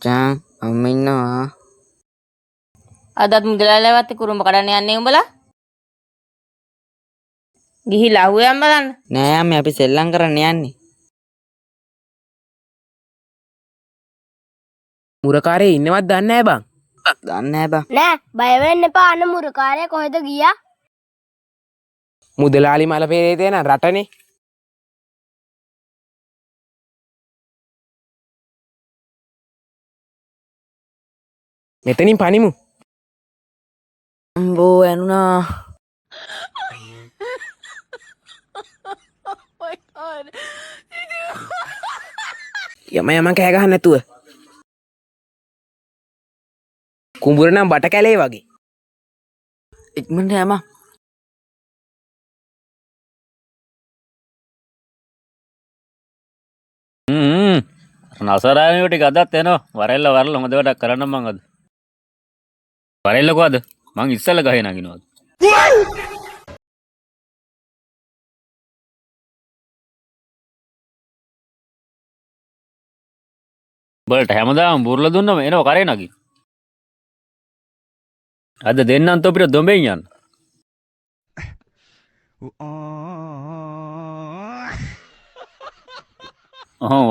මචං අම්ම ඉන්නවා. අදත් මුදලාලවත් කුරුම්බ කඩන්න යන්නේ උඹලා? ගිහිලා අහුවෙන් බලන්න. නෑ අම්මේ අපි සෙල්ලම් කරන්න යන්නේ. මුරකාරේ ඉන්නවත් දන්නේ නැහැ බං. දන්නේ නෑ බං. නෑ බය වෙන්න එපා. අන්න මුරකාරයා කොහෙද ගියා? මුදලාලි මල පෙරේ තියෙන රටනේ. මෙතනින් පනිමු. අම්බෝ ඇනුනා. යම කෑ ගහන්න නැතුව. කුඹුර නම් බට කැලේ වගේ. ඉක්මනට යම. නසරායනට ටික අදත් එනවා. වරෙල්ල වරල හොඳ වැඩක් කරන්න මං අද. වරෙල්ලකෝ අද මං ඉස්සෙල්ල ගහේ නගිනවා. බලට හැමදාම බුර්ල දුන්නම එනවා කරේ නගි. අද දෙන්නම් තොපිට දොඹෙන් යන්න.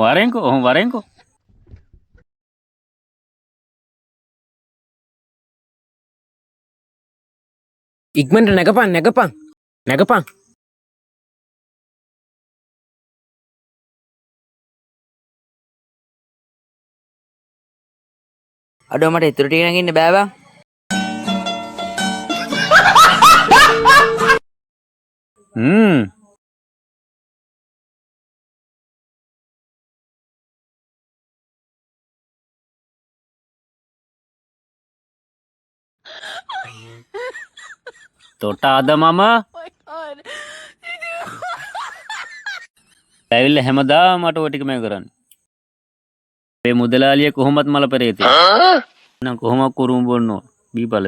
වරෙන්කෝ. ඉක්මනට නැගපන්. අඩෝ මට ඉතුරු ටික නගින්න බෑ බං. තොට අද මම ඇවිල්ල හැමදා මට ඔය ටික මේ කරන්නේ. මේ මුදලාලිය කොහොමත් මල පෙරේ තියෙනවා. නම් කොහොමද කුරුම් බොන්නෝ. බීපල.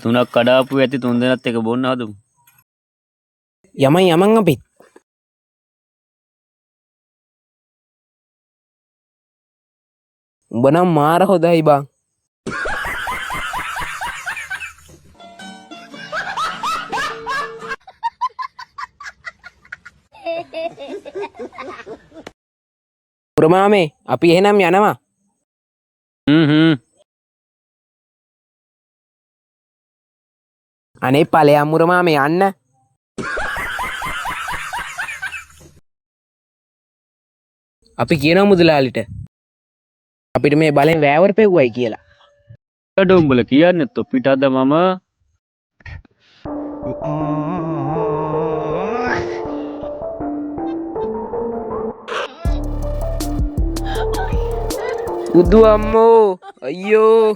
තුනක් කඩාපු ඇති තුන් දෙනත් එක බොන්න හදමු. යමන් අපිත්. උඹ නම් මාර හොදයි බං. පුරමාමේ අපි එහෙනම් යනවා. අනේ ඵලයන් මුරමාමේ යන්න. අපි කියනවා මුදලාලිට අපිට මේ බලෙන් වෑවර පෙව්වයි කියලා. ඊට උඹල කියන්නේ තොපිට අද මම බුදු අම්මෝ අයියෝ